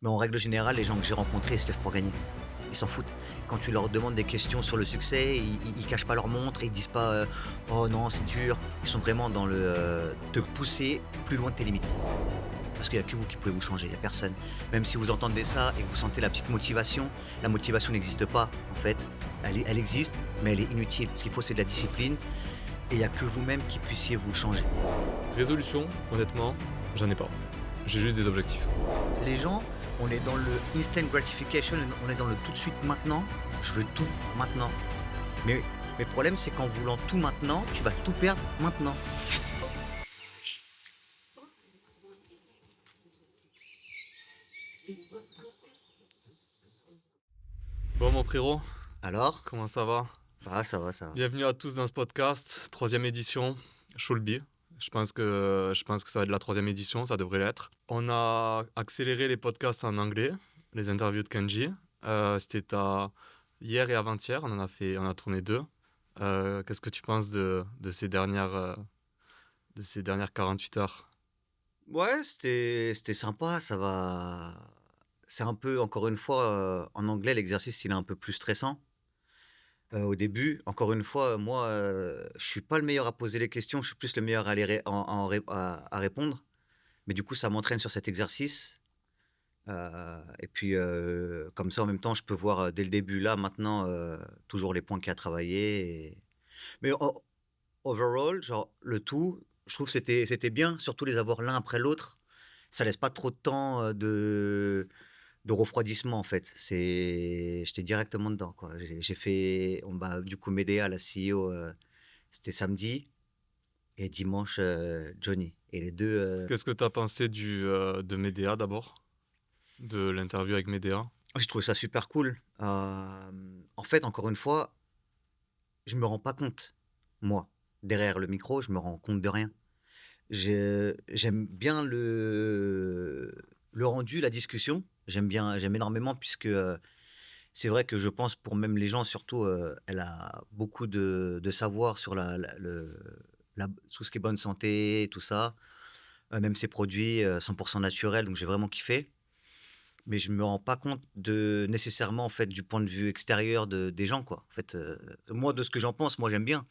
Mais en règle générale, les gens que j'ai rencontrés, ils se lèvent pour gagner. Ils s'en foutent. Quand tu leur demandes des questions sur le succès, ils cachent pas leur montre, ils disent pas, «Oh non, c'est dur». Ils sont vraiment dans le, te pousser plus loin de tes limites. Parce qu'il y a que vous qui pouvez vous changer, il y a personne. Même si vous entendez ça et que vous sentez la petite motivation, la motivation n'existe pas, en fait. Elle existe, mais elle est inutile. Ce qu'il faut, c'est de la discipline et il y a que vous-même qui puissiez vous changer. Résolution, honnêtement, j'en ai pas. J'ai juste des objectifs. Les gens, on est dans le instant gratification, on est dans le tout de suite maintenant. Je veux tout maintenant. Mais le problème, c'est qu'en voulant tout maintenant, tu vas tout perdre maintenant. Bon mon frérot, Alors, comment ça va? bah ça va, ça va. Bienvenue à tous dans ce podcast, troisième édition, Shulby. Je pense que ça va être la troisième édition, ça devrait l'être. On a accéléré les podcasts en anglais, les interviews de Kenji. C'était hier et avant-hier, on a tourné deux. Qu'est-ce que tu penses de ces dernières 48 heures? Ouais, c'était sympa, ça va. C'est un peu, encore une fois, en anglais, l'exercice, il est un peu plus stressant. Au début, encore une fois, moi, je suis pas le meilleur à poser les questions, je suis plus le meilleur à les ré en ré à répondre. Mais du coup, ça m'entraîne sur cet exercice. Et puis, comme ça, en même temps, je peux voir, dès le début, là, maintenant, toujours les points qu'il y a à travailler mais overall, genre, le tout, je trouve que c'était bien, surtout les avoir l'un après l'autre. Ça laisse pas trop de temps, de refroidissement, en fait. J'étais directement dedans, quoi. J'ai fait du coup, Medea, la CEO, c'était samedi et dimanche, Johnny et les 2. Qu'est-ce que tu as pensé de Medea d'abord? De l'interview avec Medea? J'ai trouvé ça super cool. En fait, encore une fois, je me rends pas compte, moi. Derrière le micro, je me rends compte de rien. J'aime bien le rendu, la discussion. J'aime énormément puisque, c'est vrai que je pense pour même les gens surtout, elle a beaucoup de savoir sur tout ce qui est bonne santé, tout ça. Même ses produits, 100 naturels, donc j'ai vraiment kiffé. Mais je me rends pas compte nécessairement, en fait, du point de vue extérieur des gens, quoi. En fait, moi, de ce que j'en pense, moi, j'aime bien.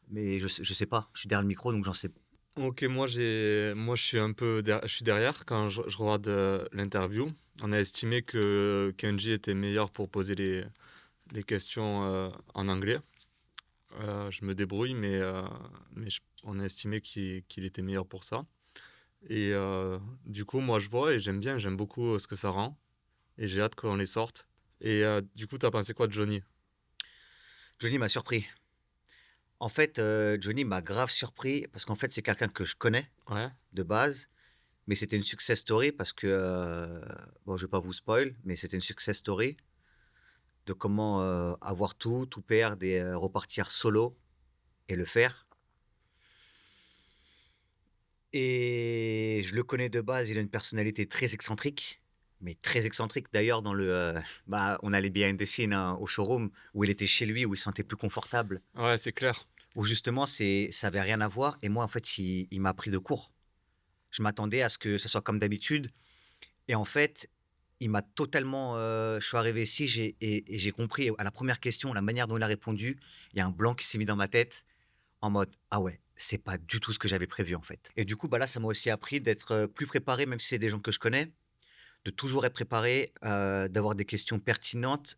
Mais je sais pas. Je suis derrière le micro, donc j'en sais. Ok, moi je suis je suis derrière quand je regarde l'interview. On a estimé que Kenji était meilleur pour poser les questions en anglais. Je me débrouille, mais on a estimé qu'il était meilleur pour ça. Et du coup, moi je vois et j'aime beaucoup ce que ça rend. Et j'ai hâte qu'on les sorte. Et du coup, t'as pensé quoi de Johnny? Johnny m'a surpris. En fait, Johnny m'a grave surpris parce qu'en fait, c'est quelqu'un que je connais Ouais. de base, mais c'était une success story parce que, bon, je vais pas vous spoil, mais c'était une success story de comment, avoir tout perdre et repartir solo et le faire. Et je le connais de base, il a une personnalité très excentrique, mais très excentrique. D'ailleurs, on a les behind the scenes, hein, au showroom où il était chez lui, où il se sentait plus confortable, Ouais, c'est clair. où justement ça avait rien à voir et moi, en fait, il m'a pris de court. Je m'attendais à ce que ça soit comme d'habitude et en fait, il m'a totalement, je suis arrivé ici, j'ai compris à la première question, la manière dont il a répondu, il y a un blanc qui s'est mis dans ma tête en mode: «Ah ouais, c'est pas du tout ce que j'avais prévu, en fait» et du coup, bah, là, ça m'a aussi appris d'être, plus préparé, même si c'est des gens que je connais, de toujours être préparé, d'avoir des questions pertinentes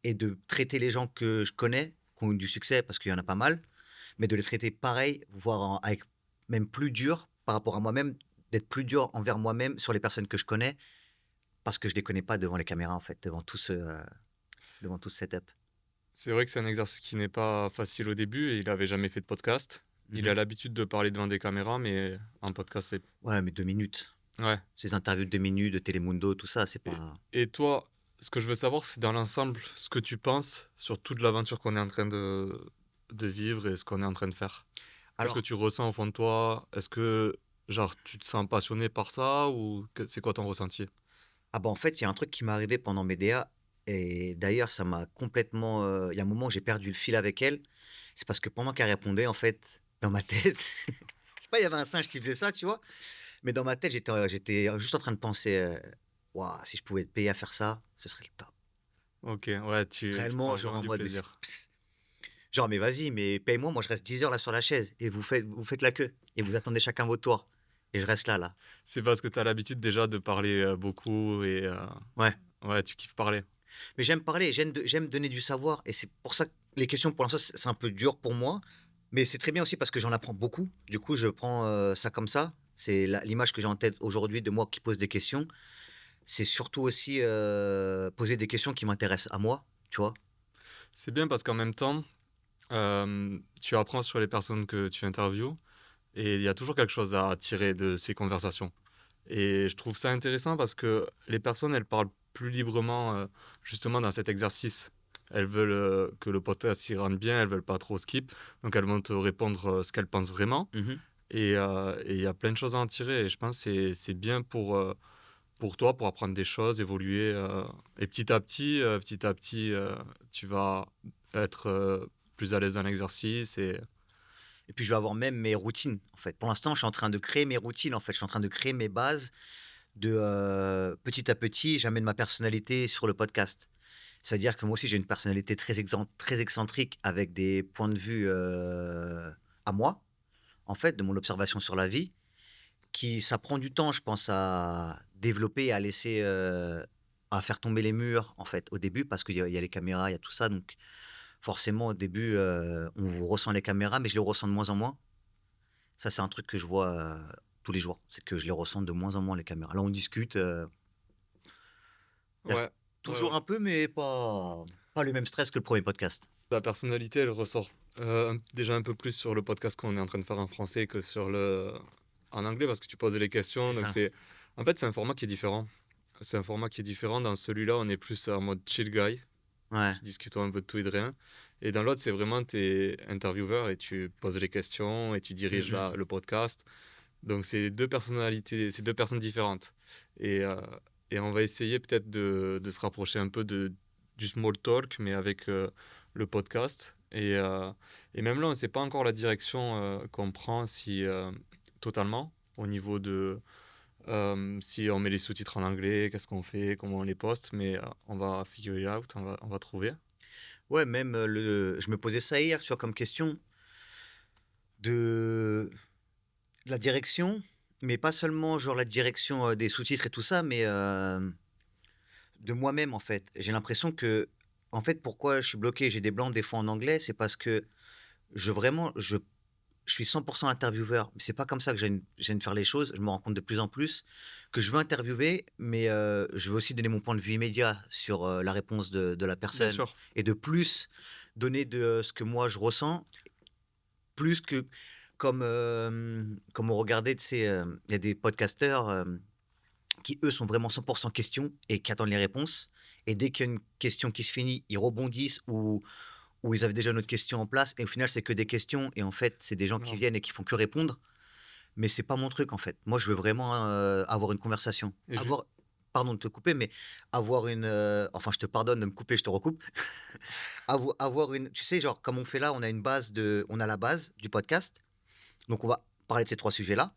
et de traiter les gens que je connais, qui ont eu du succès, parce qu'il y en a pas mal, mais de les traiter pareil, voire avec même plus dur par rapport à moi-même, d'être plus dur envers moi-même sur les personnes que je connais, parce que je les connais pas devant les caméras, en fait, devant tout ce setup. C'est vrai que c'est un exercice qui n'est pas facile au début et il avait jamais fait de podcast. Il Mmh. a l'habitude de parler devant des caméras, mais en podcast, c'est... Ouais, mais 2 minutes. Ouais. Ces interviews de 2 minutes de Telemundo, tout ça, c'est Et, pas. et toi, ce que je veux savoir, c'est dans l'ensemble, ce que tu penses sur toute l'aventure qu'on est en train de vivre et ce qu'on est en train de faire. Qu'est-ce que Alors, tu ressens au fond de toi? Est-ce que, genre, tu te sens passionné par ça ou c'est quoi ton ressenti? ah bah, en fait, il y a un truc qui m'est arrivé pendant mes DA et d'ailleurs ça m'a complètement, il y a un moment où j'ai perdu le fil avec elle. C'est parce que pendant qu'elle répondait, en fait, dans ma tête, c'est pas il y avait un singe qui faisait ça, tu vois? Mais dans ma tête, j'étais juste en train de penser, waouh, si je pouvais être payé à faire ça, ce serait le top. OK, ouais, tu Réellement, prends genre vraiment en du mode, mais plaisir. genre, mais vas-y, mais paye-moi, moi je reste 10 heures là sur la chaise et vous faites la queue et vous attendez chacun votre tour et je reste là, là. C'est parce que tu as l'habitude déjà de parler, beaucoup et Ouais, ouais, tu kiffes parler. mais j'aime parler, j'aime donner du savoir et c'est pour ça que les questions pour l'instant, c'est un peu dur pour moi, mais c'est très bien aussi parce que j'en apprends beaucoup. Du coup, je prends, ça comme ça. C'est l'image que j'ai en tête aujourd'hui de moi qui pose des questions. C'est surtout aussi, poser des questions qui m'intéressent à moi, tu vois? C'est bien parce qu'en même temps, tu apprends sur les personnes que tu interviews et il y a toujours quelque chose à tirer de ces conversations. Et je trouve ça intéressant parce que les personnes, elles parlent plus librement, justement dans cet exercice. Elles veulent, que le podcast s'y rende bien, elles veulent pas trop skip, donc elles vont te répondre, ce qu'elles pensent vraiment Mmh. et il y a plein de choses à en tirer et je pense que c'est bien pour toi, pour apprendre des choses, évoluer, et petit à petit, tu vas être, plus à l'aise dans l'exercice et Et puis je vais avoir même mes routines, en fait. Pour l'instant, je suis en train de créer mes routines, en fait. Je suis en train de créer mes bases de, petit à petit, j'amène ma personnalité sur le podcast. Ça veut dire que moi aussi, j'ai une personnalité très excentrique avec des points de vue, à moi, en fait, de mon observation sur la vie, qui ça prend du temps, je pense, à développer, à laisser, à faire tomber les murs, en fait, au début, parce qu'il y a les caméras, il y a tout ça, donc forcément, au début, on vous ressent les caméras, mais je les ressens de moins en moins. Ça, c'est un truc que je vois, tous les jours, c'est que je les ressens de moins en moins les caméras. Là, on discute, il y a ouais, ouais, ouais. toujours un peu, mais pas le même stress que le premier podcast. Ta personnalité, elle ressort, déjà un peu plus sur le podcast qu'on est en train de faire en français que en anglais parce que tu poses les questions, C'est donc ça. en fait, c'est un format qui est différent. C'est un format qui est différent. Dans celui-là, on est plus en mode chill guy, Ouais. qui discutons un peu de tout et de rien. Et dans l'autre, c'est vraiment t'es intervieweur et tu poses les questions et tu Mmh diriges mh. le podcast. Donc c'est deux personnalités, c'est deux personnes différentes. Et, euh, et on va essayer peut-être de se rapprocher un peu du small talk, mais avec le podcast. Et même là, on ne sait pas encore la direction qu'on prend si, totalement au niveau de si on met les sous-titres en anglais, qu'est-ce qu'on fait, comment on les poste, mais on va figure it out, on va trouver. Ouais, même, je me posais ça hier, tu vois, comme question de la direction, mais pas seulement genre la direction, des sous-titres et tout ça, mais, de moi-même, en fait. J'ai l'impression que, en fait, pourquoi je suis bloqué, j'ai des blancs des fois en anglais, c'est parce que je suis 100 intervieweur, mais c'est pas comme ça que j'aime faire les choses. Je me rends compte de plus en plus que je veux interviewer, mais je veux aussi donner mon point de vue immédiat sur, la réponse de la Bien personne sûr. et de plus donner de, ce que moi je ressens, plus que comme on regardait, tu sais, il y a des podcasteurs, qui eux sont vraiment 100 questions et qui attendent les réponses et dès qu'il y a une question qui se finit, ils rebondissent ou ils avaient déjà une autre question en place et au final, c'est que des questions et en fait, c'est des gens qui Grave. viennent et qui font que répondre. Mais c'est pas mon truc, en fait. Moi, je veux vraiment, avoir une conversation. Et ju- Avoir pardon de te couper, mais avoir une, enfin, je te pardonne de me couper, je te recoupe. Avoir une tu sais, genre, comme on fait là, on a la base du podcast, donc on va parler de ces 3 sujets-là,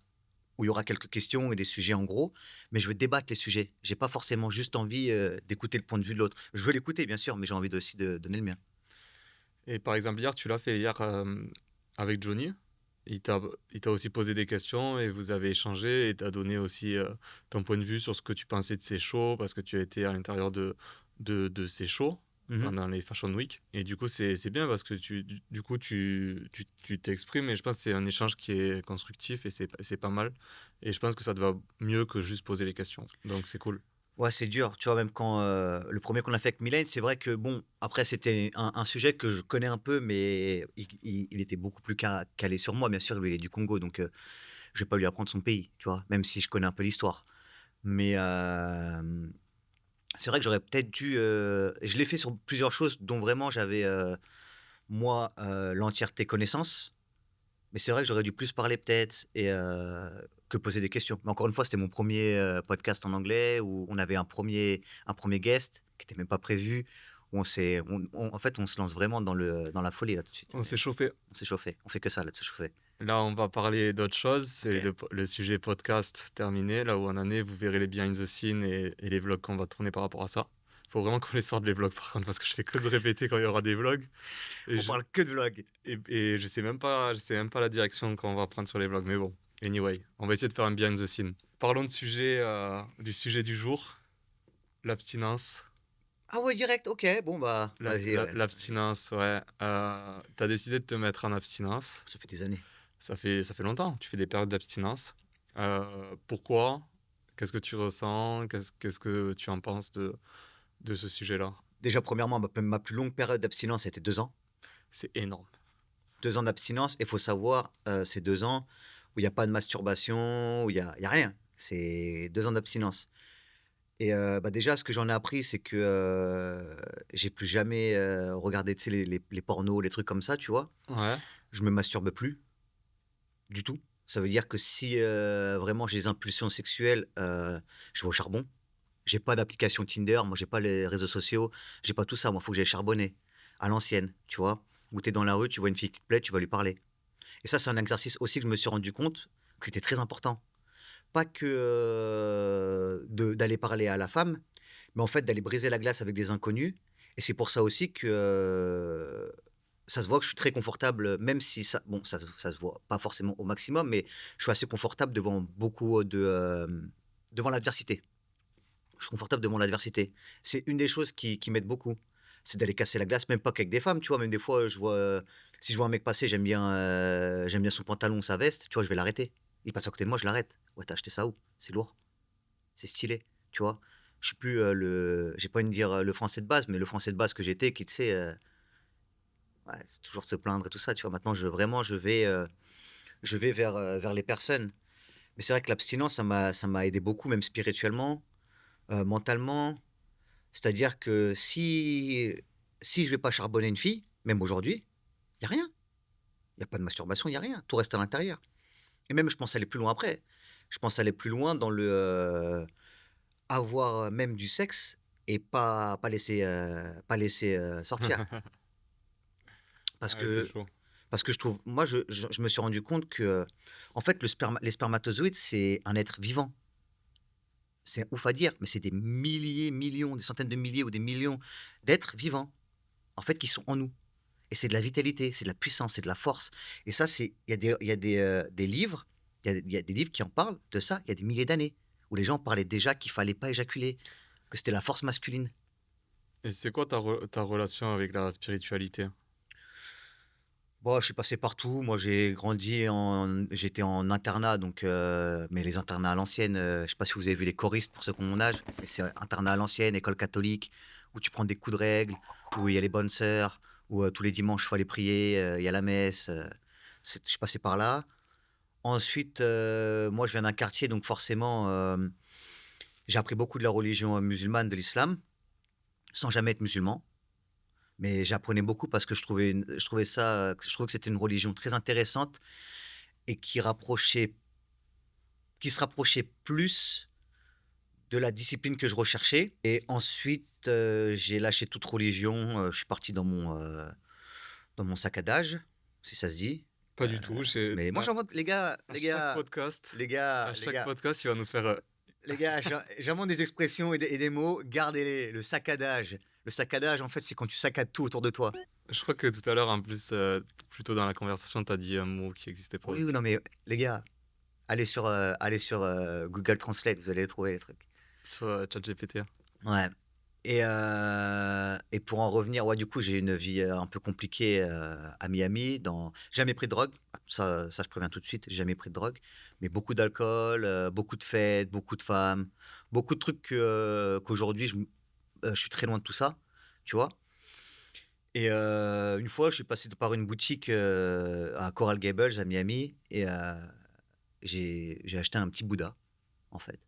où il y aura quelques questions et des sujets en gros, mais je veux débattre les sujets. J'ai pas forcément juste envie, d'écouter le point de vue de l'autre. Je veux l'écouter, bien sûr, mais j'ai envie aussi de donner le mien. et par exemple, hier, tu l'as fait hier avec Johnny. Il t'a aussi posé des questions et vous avez échangé et t'as donné aussi ton point de vue sur ce que tu pensais de ces shows parce que tu as été à l'intérieur de ces shows Mmh. pendant les Fashion Week. Et du coup, c'est bien parce que du coup, tu t'exprimes et je pense que c'est un échange qui est constructif et c'est pas mal. Et je pense que ça te va mieux que juste poser les questions. Donc, c'est cool. Ouais, c'est dur. Tu vois, même quand, le premier qu'on a fait avec Mylène, c'est vrai que bon, après c'était un sujet que je connais un peu, mais il était beaucoup plus calé sur moi. Bien sûr, lui, il est du Congo, donc je vais pas lui apprendre son pays, tu vois? Même si je connais un peu l'histoire. Mais c'est vrai que j'aurais peut-être dû, je l'ai fait sur plusieurs choses dont vraiment j'avais, moi, l'entièreté connaissance. Mais c'est vrai que j'aurais dû plus parler peut-être et que poser des questions. Mais encore une fois, c'était mon premier er podcast en anglais où on avait un premier guest qui était même pas prévu, où on en fait, on se lance vraiment dans la folie là tout de suite On s'est chauffé. on s'est chauffé. On fait que ça là, de se chauffer. Là, on va parler d'autre chose. C'est OK. le sujet podcast terminé. Là où on en est, vous verrez les behind the scenes et les vlogs qu'on va tourner par rapport à ça. Faut vraiment qu'on les sorte les vlogs par contre, parce que je fais que de répéter quand il y aura des vlogs. Et On je, parle que de vlog. je sais même pas la direction qu'on va prendre sur les vlogs. Mais bon, anyway, on va essayer de faire un behind the scene. Parlons du sujet du jour, l'abstinence. Ah ouais, direct, OK. Bon, bah, vas-y, ouais, vas-y. L'abstinence, ouais. T'as décidé de te mettre en abstinence. Ça fait des années. Ça fait longtemps. Tu fais des périodes d'abstinence. Pourquoi? Qu'est-ce que tu ressens? Qu'est-ce que tu en penses de ce sujet-là? Déjà, premièrement, ma plus longue période d'abstinence, c'était 2 ans. C'est énorme. 2 ans d'abstinence et il faut savoir, c'est 2 ans où il y a pas de masturbation, où il y a rien. C'est 2 ans d'abstinence et bah, déjà, ce que j'en ai appris, c'est que, j'ai plus jamais, regardé, tu sais, les pornos, les trucs comme ça, tu vois? Ouais. Je me masturbe plus, du tout. Ça veut dire que si, vraiment j'ai des impulsions sexuelles, je vais au charbon. J'ai pas d'application Tinder, moi j'ai pas les réseaux sociaux, j'ai pas tout ça, moi faut que j'aille charbonner, à l'ancienne, tu vois? Où tu es dans la rue, tu vois une fille qui te plaît, tu vas lui parler. Et ça, c'est un exercice aussi que je me suis rendu compte que c'était très important. Pas que, d'aller parler à la femme, mais en fait d'aller briser la glace avec des inconnus et c'est pour ça aussi que, ça se voit que je suis très confortable, même si ça bon, ça se voit pas forcément au maximum, mais je suis assez confortable devant beaucoup devant l'adversité. Je suis confortable devant l'adversité. C'est une des choses qui m'aide beaucoup. C'est d'aller casser la glace, même pas qu'avec des femmes, tu vois? Même des fois, si je vois un mec passer, j'aime bien son pantalon ou sa veste, tu vois? Je vais l'arrêter. Il passe à côté de moi, je l'arrête. «Ouais, tu acheté ça où? C'est lourd, c'est stylé», tu vois? Je suis plus, j'ai pas envie de dire, le français de base, mais le français de base que j'étais qui, tu sais, ouais, c'est toujours se plaindre et tout ça, tu vois? Maintenant, je vais vers les personnes. Mais c'est vrai que l'abstinence, ça m'a aidé beaucoup, même spirituellement, mentalement. C'est-à-dire que si je vais pas charbonner une fille, même aujourd'hui, il y a rien. Il y a pas de masturbation, il y a rien. Tout reste à l'intérieur et même je pense aller plus loin après. Je pense aller plus loin dans avoir, même du sexe et pas laisser, sortir. Parce Ah, t'es que chaud. parce que je trouve moi je me suis rendu compte que, en fait, les spermatozoïdes, c'est un être vivant. C'est ouf à dire, mais c'est des milliers, millions, des centaines de milliers ou des millions d'êtres vivants, en fait, qui sont en nous. Et c'est de la vitalité, c'est de la puissance, c'est de la force. Et ça, des livres, il y a des livres qui en parlent de ça, il y a des milliers d'années, où les gens parlaient déjà qu'il fallait pas éjaculer, que c'était la force masculine. Et c'est quoi ta relation avec la spiritualité? Bon, je suis passé partout. Moi, j'étais en internat, donc, mais les internats à l'ancienne, je sais pas si vous avez vu Les Choristes pour ceux qui ont mon âge, mais c'est internat à l'ancienne, école catholique, où tu prends des coups de règle, où il y a les bonnes sœurs, où tous les dimanches, il faut aller prier, il y a la messe. Je suis passé par là. Ensuite, moi, je viens d'un quartier, donc forcément, j'ai appris beaucoup de la religion musulmane, de l'islam, sans jamais être musulman. Mais j'apprenais beaucoup parce que je trouvais ça, je trouvais que c'était une religion très intéressante et qui se rapprochait plus de la discipline que je recherchais et ensuite, j'ai lâché toute religion, je suis parti dans mon sac à d'âge, si ça se dit, Pas du tout. mais moi j'invente À chaque podcast, les gars, il va nous faire. j'invente des expressions et des mots, gardez-les. Le sac à d'âge. Le sac à d'âge, en fait, c'est quand tu saccades tout autour de toi. Je crois que tout à l'heure, en plus, plutôt dans la conversation, t'as dit un mot qui existait pas. Oui, oui, non, mais les gars, allez sur, Google Translate, vous allez trouver les trucs. Sur ChatGPT. Ouais et pour en revenir, ouais, du coup, j'ai une vie, un peu compliquée, à Miami dans jamais pris de drogue. Ça, je préviens tout de suite, j'ai jamais pris de drogue, mais beaucoup d'alcool, beaucoup de fêtes, beaucoup de femmes, beaucoup de trucs qu'aujourd'hui je suis très loin de tout ça, tu vois? Et une fois, je suis passé par une boutique, à Coral Gables à Miami et j'ai acheté un petit Bouddha, en fait.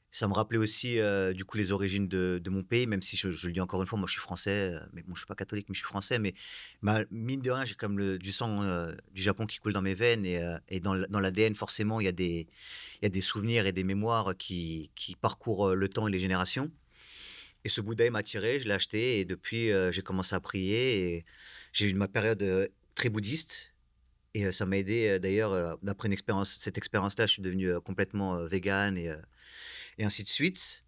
Ça me rappelait aussi, du coup, les origines de mon pays, même si je le dis encore une fois, moi, je suis français, mais bon, je suis pas catholique, mais je suis français, mais mine de rien, j'ai comme du sang, du Japon qui coule dans mes veines et dans l'ADN, forcément, il y a des souvenirs et des mémoires qui parcourent, le temps et les générations et ce Bouddha, il m'a attiré, je l'ai acheté et depuis, j'ai commencé à prier et j'ai eu ma période, très bouddhiste et ça m'a aidé, d'ailleurs, d'après cette expérience-là, je suis devenu, complètement, végane et ainsi de suite.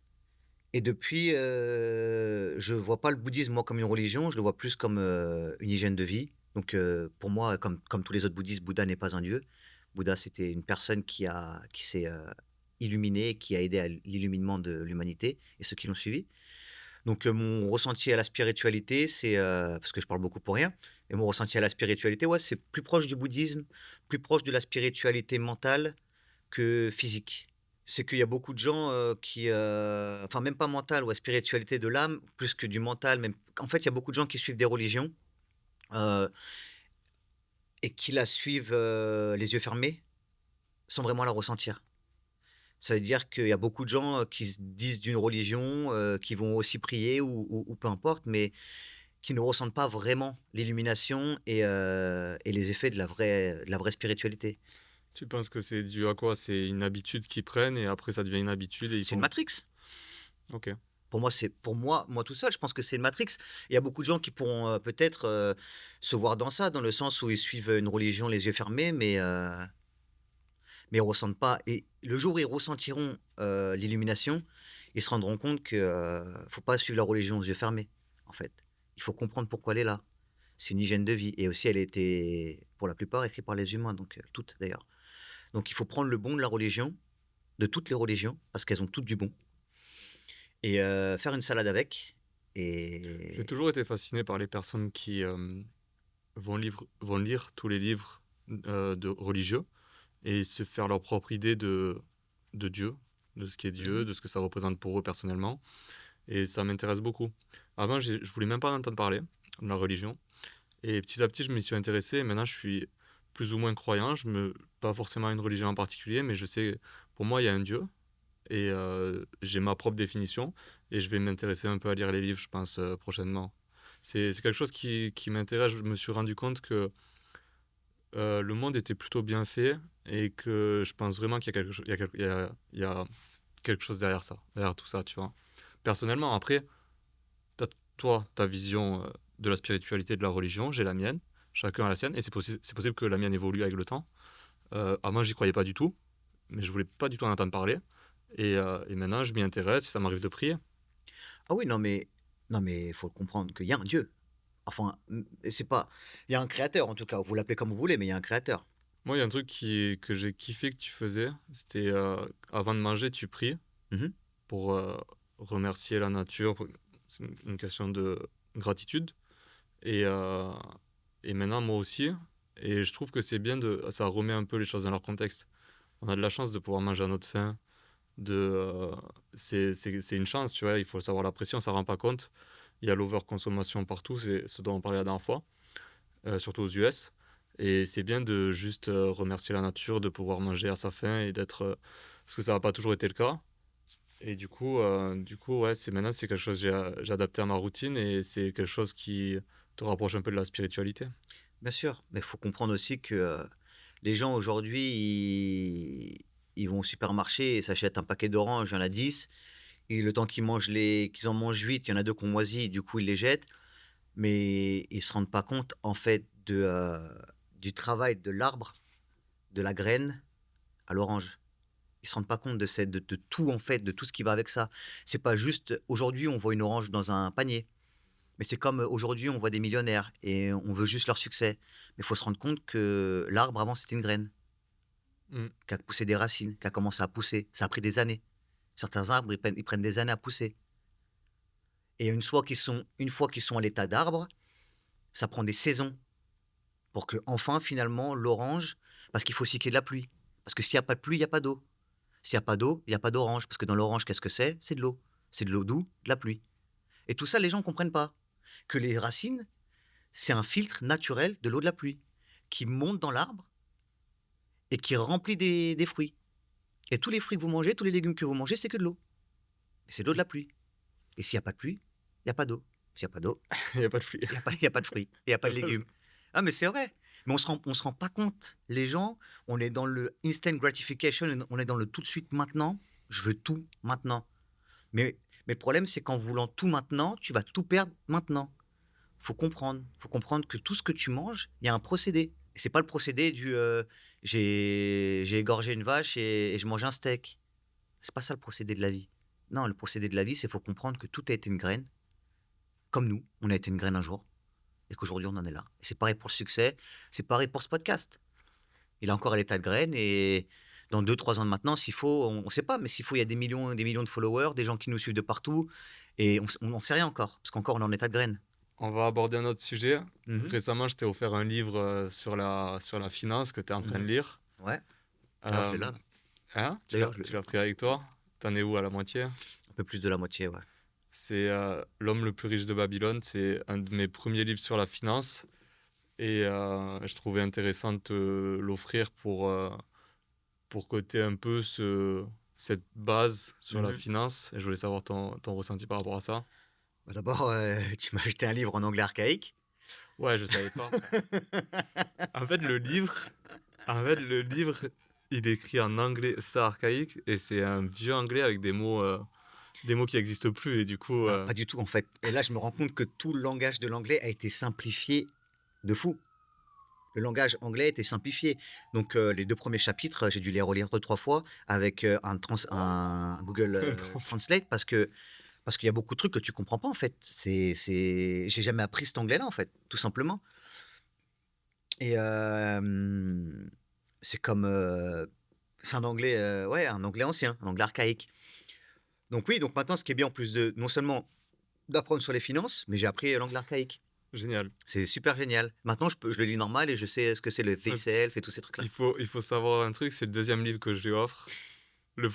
Et depuis, je vois pas le bouddhisme, moi, comme une religion, je le vois plus comme, une hygiène de vie. Donc, pour moi, comme tous les autres bouddhistes, Bouddha n'est pas un dieu. Bouddha, c'était une personne qui s'est, illuminée, qui a aidé à l'illuminement de l'humanité et ceux qui l'ont suivi. Donc, mon ressenti à la spiritualité, c'est, parce que je parle beaucoup pour rien, mais mon ressenti à la spiritualité, ouais, c'est plus proche du bouddhisme, plus proche de la spiritualité mentale que physique. C'est qu'il y a beaucoup de gens, enfin même pas mental, ouais, spiritualité de l'âme, plus que du mental même. En fait, il y a beaucoup de gens qui suivent des religions, heu et qui la suivent, les yeux fermés, sans vraiment la ressentir. Ça veut dire qu'il y a beaucoup de gens, qui se disent d'une religion, qui vont aussi prier ou peu importe, mais qui ne ressentent pas vraiment l'illumination et les effets de la vraie spiritualité. Tu penses que c'est dû à quoi? C'est une habitude qu'ils prennent et après ça devient une habitude et ils C'est une font matrix. OK. Pour moi tout seul, je pense que c'est une matrix. Il y a beaucoup de gens qui pourront, peut-être, se voir dans ça, dans le sens où ils suivent, une religion les yeux fermés, mais ils ressentent pas et le jour où ils ressentiront, l'illumination, ils se rendront compte que, faut pas suivre la religion aux yeux fermés, en fait. Il faut comprendre pourquoi elle est là. C'est une hygiène de vie et aussi elle a été, pour la plupart, écrite par les humains, donc toutes d'ailleurs. Donc il faut prendre le bon de la religion, de toutes les religions, parce qu'elles ont toutes du bon et faire une salade avec J'ai et toujours été fasciné par les personnes qui, vont lire tous les livres, de religieux et se faire leur propre idée de Dieu, de ce qu'est Dieu, mmh de ce que ça représente pour eux personnellement et ça m'intéresse beaucoup. Avant, je voulais même pas en entendre parler, de la religion et petit à petit, je m'y suis intéressé et maintenant je suis plus ou moins croyant. Pas forcément à une religion en particulier, mais je sais, pour moi, il y a un Dieu et j'ai ma propre définition et je vais m'intéresser un peu à lire les livres, je pense, prochainement. C'est quelque chose qui m'intéresse. Je me suis rendu compte que le monde était plutôt bien fait et que je pense vraiment qu'il y a quelque chose, il y a quelque chose derrière ça, derrière tout ça, tu vois. Personnellement, après, t'as, toi, ta vision de la spiritualité, de la religion, j'ai la mienne, chacun a la sienne, et c'est possible que la mienne évolue avec le temps. Avant, j'y croyais pas du tout, mais je voulais pas du tout en entendre parler. Et maintenant, je m'y intéresse et ça m'arrive de prier. ah oui, non mais il faut comprendre qu'il y a un Dieu. Enfin, c'est pas il y a un créateur en tout cas, vous l'appelez comme vous voulez, mais il y a un créateur. Moi, il y a un truc que j'ai kiffé que tu faisais, c'était avant de manger, tu pries Mmh. pour remercier la nature. C'est une question de gratitude. Et, euh, et maintenant, moi aussi. Et je trouve que c'est bien ça remet un peu les choses dans leur contexte. On a de la chance de pouvoir manger à notre faim. C'est une chance, tu vois, il faut savoir l'apprécier, on s'en rend pas compte. Il y a l'overconsommation partout, c'est ce dont on parlait la dernière fois, surtout aux US. Et c'est bien de juste remercier la nature, de pouvoir manger à sa faim et d'être. Parce que ça n'a pas toujours été le cas. Et du coup ouais, maintenant, c'est quelque chose que j'ai adapté à ma routine et c'est quelque chose qui te rapproche un peu de la spiritualité. Bien sûr, mais il faut comprendre aussi que, les gens aujourd'hui, ils vont au supermarché et s'achètent un paquet d'oranges, il y en a 10 et le temps qu'ils en mangent 8, il y en a 2 qui ont moisi, du coup, ils les jettent, mais ils se rendent pas compte, en fait, du travail de l'arbre, de la graine à l'orange. Ils se rendent pas compte de tout, en fait, de tout ce qui va avec ça. C'est pas juste aujourd'hui, on voit une orange dans un panier. Mais c'est comme, aujourd'hui, on voit des millionnaires et on veut juste leur succès. Mais il faut se rendre compte que l'arbre, avant, c'était une graine Mm. qui a poussé des racines, qui a commencé à pousser. Ça a pris des années. Certains arbres, ils prennent des années à pousser et une fois qu'ils sont à l'état d'arbre, ça prend des saisons pour que enfin finalement, l'orange parce qu'il faut aussi qu'il y ait de la pluie. Parce que s'il y a pas de pluie, il y a pas d'eau. S'il y a pas d'eau, il y a pas d'orange. Parce que dans l'orange, qu'est-ce que c'est? C'est de l'eau. C'est de l'eau d'où? De la pluie et tout ça, les gens comprennent pas. Que les racines, c'est un filtre naturel de l'eau de la pluie qui monte dans l'arbre et qui remplit des fruits. Et tous les fruits que vous mangez, tous les légumes que vous mangez, c'est que de l'eau. Et c'est de l'eau de la pluie. Et s'il n'y a pas de pluie, il n'y a pas d'eau. S'il n'y a pas d'eau, Il n'y a pas de fruits. il y a pas de fruits, il n'y a pas de légumes. Ah, mais c'est vrai. Mais on se rend pas compte. Les gens, on est dans le instant gratification, on est dans le tout de suite maintenant. Je veux tout maintenant. Mais le problème, c'est qu'en voulant tout maintenant, tu vas tout perdre maintenant. Faut comprendre que tout ce que tu manges, il y a un procédé. Et c'est pas le procédé j'ai égorgé une vache et je mange un steak. C'est pas ça le procédé de la vie. Non, le procédé de la vie, c'est faut comprendre que tout a été une graine, comme nous, on a été une graine un jour et qu'aujourd'hui on en est là. Et c'est pareil pour le succès, c'est pareil pour ce podcast. Il est encore à l'état de graine et dans 2 3 ans de maintenant, s'il faut, on ne sait pas, mais s'il faut, il y a des millions de followers, des gens qui nous suivent de partout et on n'en sait rien encore, parce qu'encore on est en état de graine. On va aborder un autre sujet. Mhm. Récemment, je t'ai offert un livre sur la finance que tu es en train de Mhm. lire. Ouais, d'ailleurs je Euh, l'ai là. hein? D'ailleurs, je l'ai. Tu l'as pris avec toi? T'en es où à la moitié? Un peu plus de la moitié, ouais. C'est L'homme le plus riche de Babylone. C'est un de mes premiers livres sur la finance. Et je trouvais intéressant de te l'offrir pour que tu aies un peu cette base sur la Mhm. finance. Et je voulais savoir ton ressenti par rapport à ça. Bah, d'abord, tu m'as acheté un livre en anglais archaïque. Ouais, je savais pas. En fait, le livre, il est écrit en anglais, c'est archaïque, et c'est un vieux anglais avec des mots qui n'existent plus. Et du coup, Bah, pas du tout en fait. Et là, je me rends compte que tout le langage de l'anglais a été simplifié de fou. Le langage anglais a été simplifié. Donc, les 2 premiers chapitres, j'ai dû les relire 2 3 fois avec, un Google, Translate parce qu'il y a beaucoup de trucs que tu comprends pas, en fait. J'ai jamais appris cet anglais-là, en fait, tout simplement. Et c'est comme, c'est un anglais, ouais, un anglais ancien, un anglais archaïque. Donc oui, donc maintenant, ce qui est bien, en plus de non seulement d'apprendre sur les finances, mais j'ai appris l'anglais archaïque. génial. C'est super génial. Maintenant, je le lis normal et je sais ce que c'est le Euh, thyself et tous ces trucs-là. il faut savoir un truc, c'est le deuxième livre que je lui offre. Le,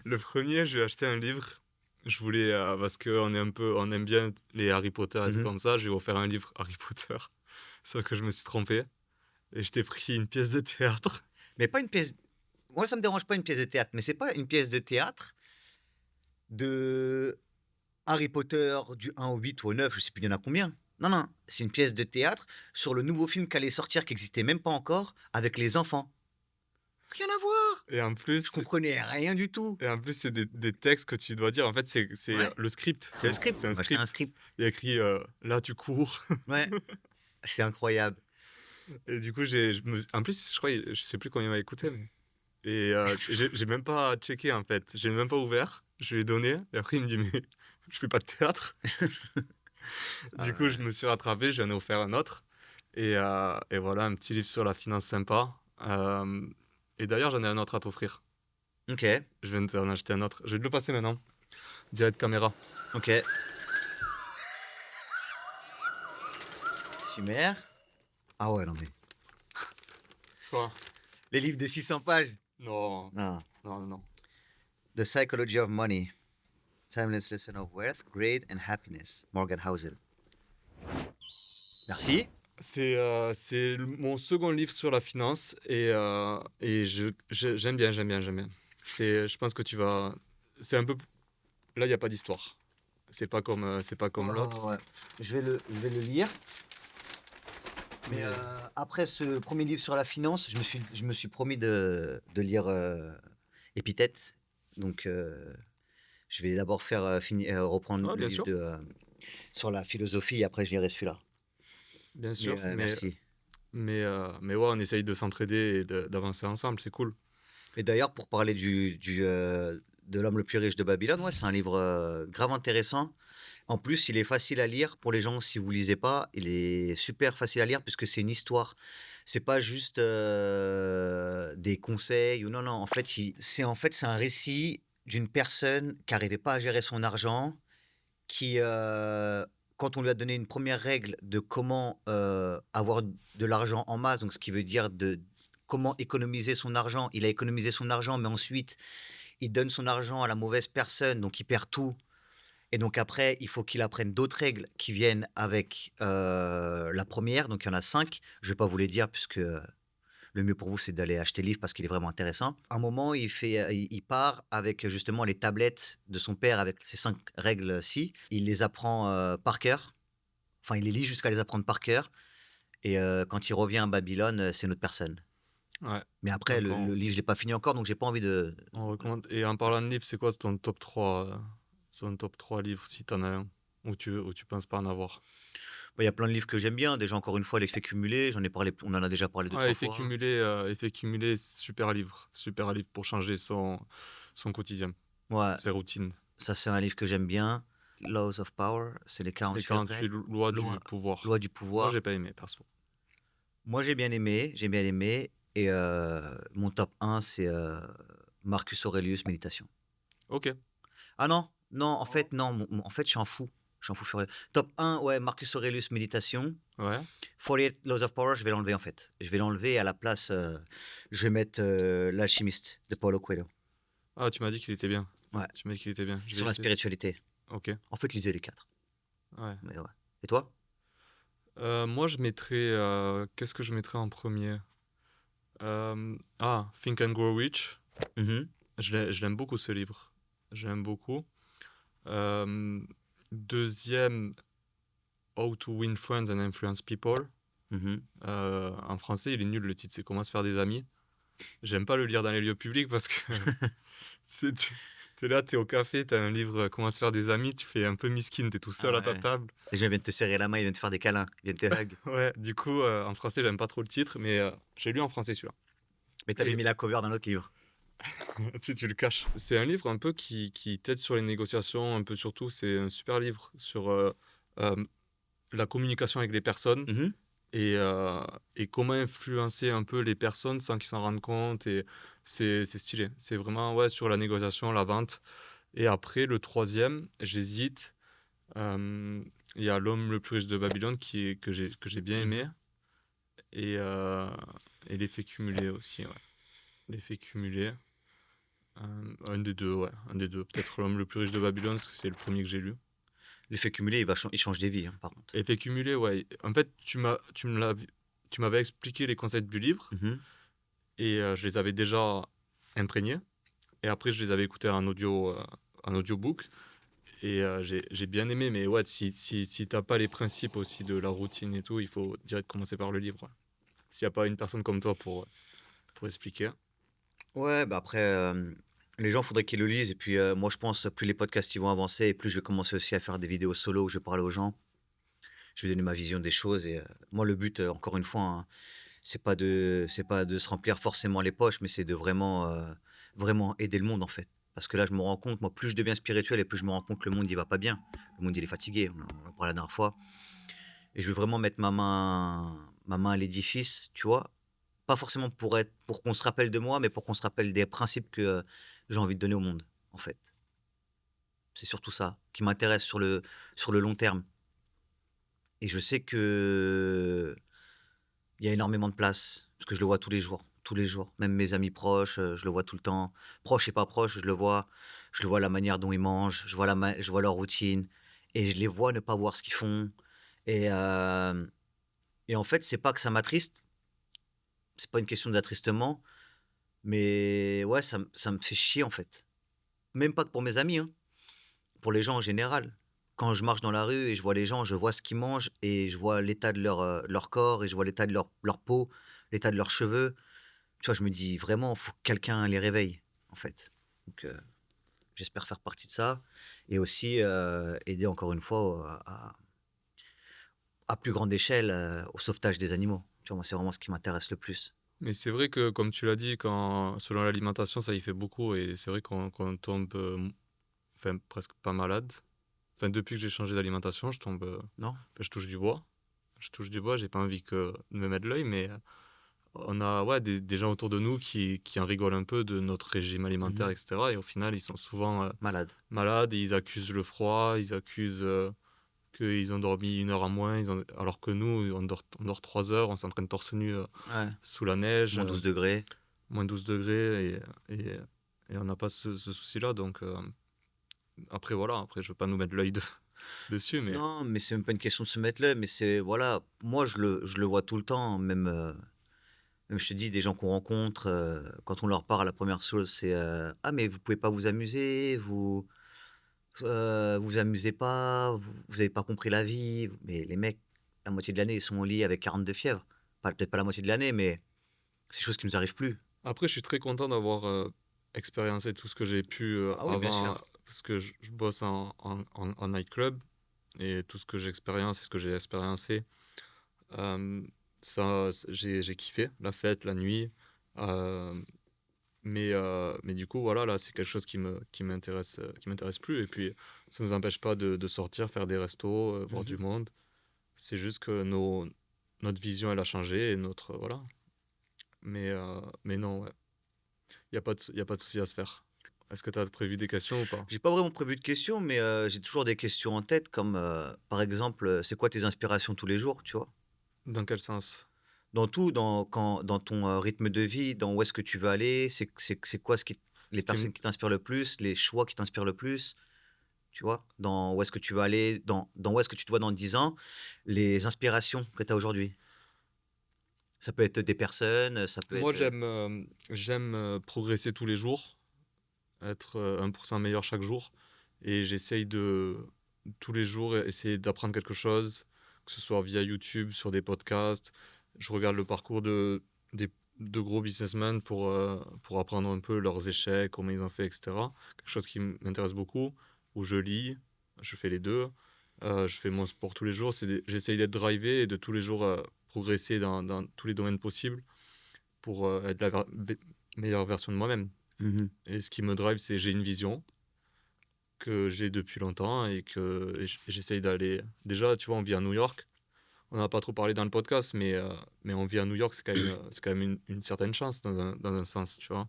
le premier, je lui ai acheté un livre. Je voulais, parce on aime bien les Harry Potter et tout Mhm. comme ça, je lui ai offert un livre Harry Potter. Sauf que je me suis trompé. Et je t'ai pris une pièce de théâtre. Mais pas une pièce. Moi, ça me dérange pas une pièce de théâtre, mais c'est pas une pièce de théâtre de Harry Potter du 1 au 8 ou au 9, je sais plus il y en a combien. Non, non, c'est une pièce de théâtre sur le nouveau film qui allait sortir, qui n'existait même pas encore, avec les enfants. Rien à voir. Et en Je plus, comprenais rien du tout. c'est des textes que tu dois dire. En fait, c'est Ouais, le script. c'est le script. C'est On un m'a acheté un script. script. Il y a écrit là, tu cours. Ouais, c'est incroyable. Et du coup, en plus, je crois, je sais plus combien il m'a écouté. Et j'ai même pas checké en fait. J'ai même pas ouvert. Je lui ai donné. Et après, il me dit, mais je fais pas de théâtre. Du coup, je me suis rattrapé. J'en ai offert un autre. Et voilà, un petit livre sur la finance sympa. Et d'ailleurs, j'en ai un autre à t'offrir. Ok, Je viens de t'en acheter un autre. Je vais te le passer maintenant. Direct caméra. ok. Cimer. Ah ouais, non mais. Quoi? Les livres de 600 pages. Non, Non. non, non. The Psychology of Money. Timeless Lesson of Wealth, Grade and Happiness. Morgan Housel. Merci. C'est mon second livre sur la finance et j'aime bien, j'aime bien, j'aime bien. Je pense que tu vas. C'est un peu. Là, il n'y a pas d'histoire. C'est pas comme l'autre. Ouais. Je vais le lire. Mais après ce premier livre sur la finance, je me suis promis de lire Épithète. Donc, je vais d'abord reprendre Ah, le bien livre sûr, sur la philosophie et après je lirai celui-là. bien Mais sûr. merci. Mais ouais, on essaye de s'entraider et d'avancer ensemble, c'est cool. Et d'ailleurs, pour parler de l'homme le plus riche de Babylone, ouais, c'est un livre grave intéressant. En plus, il est facile à lire pour les gens, si vous lisez pas, il est super facile à lire puisque c'est une histoire. C'est pas juste des conseils ou non, non. En fait, c'est un récit d'une personne qui n'arrivait pas à gérer son argent, qui, quand on lui a donné une première règle de comment avoir de l'argent en masse, donc ce qui veut dire de comment économiser son argent, il a économisé son argent, mais ensuite, il donne son argent à la mauvaise personne, donc il perd tout. Et donc après, il faut qu'il apprenne d'autres règles qui viennent avec la première. Donc il y en a 5. Je ne vais pas vous les dire puisque le mieux pour vous, c'est d'aller acheter le livre parce qu'il est vraiment intéressant. À un moment, il part avec justement les tablettes de son père avec ces 5 règles-ci. Il les apprend par cœur. Enfin, il les lit jusqu'à les apprendre par cœur. Et quand il revient à Babylone, c'est une autre personne. Ouais. Mais après, Donc le livre, je ne l'ai pas fini encore, donc j'ai pas envie de... on recommande. Et en parlant de livres, c'est quoi ton top 3 livres si t'en as un ou tu penses pas en avoir? Bah, il y a plein de livres que j'aime bien. Déjà, encore une fois, L'effet cumulé, j'en ai parlé, on en a déjà parlé deux Ouais, trois fois. Effet cumulé, super livre pour changer son quotidien, Ouais, ses routines. ça, c'est un livre que j'aime bien. Laws of Power, c'est les Les 48 48 règles. lois du Loi pouvoir. loi du Moi, pouvoir. j'ai pas aimé, perso. Moi, j'ai bien aimé et mon top un c'est, Marcus Aurelius Méditation. OK. Ah non, non, en fait, non, en fait, je suis un fou furieux. Top un ouais, Marcus Aurelius Méditation. Ouais. 48 Laws of Power, je vais l'enlever, en fait. Je vais l'enlever et à la place, je vais mettre, L'Alchimiste de Paulo Coelho. Ah, tu m'as dit qu'il était bien. Ouais, Tu m'as dit qu'il était bien. Je vais sur la essayer. spiritualité. OK. En fait, lisez les 4. Ouais. Mais ouais. Et toi? Moi, je mettrais, qu'est-ce que je mettrais en premier? Think and Grow Rich. Mmh. Je l'aime beaucoup ce livre. Je l'aime beaucoup. Hem, 2e, How to Win Friends and Influence People. Mmh. En français, il est nul le titre, c'est Comment se faire des amis. J'aime pas le lire dans les lieux publics parce que t'es là, t'es au café, t'as un livre Comment se faire des amis, tu fais un peu miskin, t'es tout Ah seul à ta ouais. table. Les gens viennent te serrer la main, ils viennent te faire des câlins, ils viennent te hug. Ouais, du coup, en français, j'aime pas trop le titre, mais j'ai lu en français celui-là. Mais tu avais Et mis la cover d'un autre livre. tu sais, tu le caches. C'est un livre un peu qui t'aide sur les négociations, un peu surtout. C'est un super livre sur euh, la communication avec les personnes Mmh. et, euh, et comment influencer un peu les personnes sans qu'ils s'en rendent compte. Et c'est stylé. C'est vraiment ouais, sur la négociation, la vente. Et après, le troisième, j'hésite. euh, Il y a L'homme le plus riche de Babylone que j'ai bien Mmh. aimé. Et, euh, et L'effet cumulé aussi. Ouais. L'effet cumulé. Un des deux, ouais. Un des deux. Peut-être L'homme le plus riche de Babylone, parce que c'est le premier que j'ai lu. L'effet cumulé, il change des vies, hein, par contre. Effet cumulé, ouais. En fait, tu m'avais expliqué les concepts du livre Mmh. et je les avais déjà imprégnés. Et après, je les avais écoutés en audiobook. Et j'ai bien aimé, mais ouais, si t'as pas les principes aussi de la routine et tout, il faut direct commencer par le livre. Ouais. S'il n'y a pas une personne comme toi pour expliquer. Ouais, bah, après, les gens, faudrait qu'ils le lisent et puis, moi, je pense, plus les podcasts, ils vont avancer et plus je vais commencer aussi à faire des vidéos solo où je vais parler aux gens. Je vais donner ma vision des choses et moi, le but, encore une fois, hein, c'est pas de se remplir forcément les poches, mais c'est de vraiment, vraiment aider le monde, en fait. Parce que là, je me rends compte, moi, plus je deviens spirituel et plus je me rends compte que le monde, il va pas bien. Le monde, il est fatigué, on en parlait la dernière fois et je veux vraiment mettre ma main à l'édifice, tu vois? Pas forcément pour qu'on se rappelle de moi, mais pour qu'on se rappelle des principes que, j'ai envie de donner au monde, en fait. C'est surtout ça qui m'intéresse sur le long terme et je sais que il y a énormément de place, parce que je le vois tous les jours, tous les jours. Même mes amis proches, je le vois tout le temps. Proches et pas proches, je le vois. Je le vois la manière dont ils mangent, je vois leur routine et je les vois ne pas voir ce qu'ils font et en fait, c'est pas que ça m'attriste, c'est pas une question d'attristement, mais ouais, ça me fait chier, en fait. Même pas que pour mes amis, hein, pour les gens en général. Quand je marche dans la rue et je vois les gens, je vois ce qu'ils mangent et je vois l'état de leur corps et je vois l'état de leur peau, l'état de leurs cheveux. Tu vois, je me dis vraiment, faut que quelqu'un les réveille, en fait. Donc, j'espère faire partie de ça et aussi, aider encore une fois à plus grande échelle, au sauvetage des animaux. Tu vois, moi, c'est vraiment ce qui m'intéresse le plus. Mais c'est vrai que, comme tu l'as dit, selon l'alimentation, ça y fait beaucoup. Et c'est vrai qu'on tombe enfin, presque pas malade. Enfin, depuis que j'ai changé d'alimentation, Non? enfin, je touche du bois. Je touche du bois, j'ai pas envie de me mettre l'œil, mais on a ouais, des gens autour de nous qui en rigolent un peu de notre régime alimentaire, Mmh. etc. Et au final, ils sont souvent Malade. malades et ils accusent le froid, ils accusent qu'ils ont dormi 1 heure en moins, alors que nous, on dort 3 heures, on s'entraîne torse nu Ouais, sous la neige, -12 degrés. moins 12 degrés, et, et on n'a pas ce souci-là. Donc après, voilà, après, je veux pas nous mettre l'œil dessus, mais Non, mais c'est même pas une question de se mettre là, mais c'est voilà, moi je le vois tout le temps, même, même je te dis des gens qu'on rencontre, quand on leur parle, la première chose c'est, «Ah mais vous pouvez pas vous amuser, vous amusez pas, vous avez pas compris la vie». Mais les mecs, la moitié de l'année, ils sont au lit avec 42 fièvre. Pas peut-être pas la moitié de l'année, mais c'est des choses qui nous arrivent plus. après, je suis très content d'avoir expérimenté tout ce que j'ai pu Ah oui, bien avant, sûr. parce que je bosse en nightclub. et tout ce que j'expérience et ce que j'ai expériencé, euh, ça, j'ai kiffé la fête, la nuit. euh, mais du coup, voilà, là, c'est quelque chose qui m'intéresse plus. Et puis, ça nous empêche pas de sortir, faire des restos, voir du Mhm. monde. C'est juste que notre vision, elle a changé et notre, voilà. Mais non, ouais. Y a pas de souci à se faire. Est-ce que tu as prévu des questions ou pas? J'ai pas vraiment prévu de questions, mais j'ai toujours des questions en tête, comme par exemple, c'est quoi tes inspirations tous les jours, tu vois? Dans quel sens? Dans tout, dans ton rythme de vie, dans où est-ce que tu veux aller, c'est quoi les Ce qui personnes me- qui t'inspirent le plus, les choix qui t'inspirent le plus, tu vois? Dans où est-ce que tu veux aller, dans où est-ce que tu te vois dans 10 ans, les inspirations que tu as aujourd'hui. Ça peut être des personnes, ça peut Moi, être. j'aime progresser tous les jours, être 1% meilleur chaque jour. Et j'essaye de, tous les jours, essayer d'apprendre quelque chose, que ce soit via YouTube, sur des podcasts. Je regarde le parcours des, de gros businessmen pour apprendre un peu leurs échecs, comment ils ont fait, etc. Quelque chose qui m'intéresse beaucoup, où je lis, je fais les deux. Je fais mon sport tous les jours. J'essaye d'être drivé et de tous les jours progresser dans tous les domaines possibles pour être meilleure version de moi-même. Mhm. Et ce qui me drive, c'est j'ai une vision que j'ai depuis longtemps et j'essaye d'aller. Déjà, tu vois, on vit à New York. On n'a pas trop parlé dans le podcast, mais on vit à New York, c'est quand même une certaine chance dans un sens, tu vois.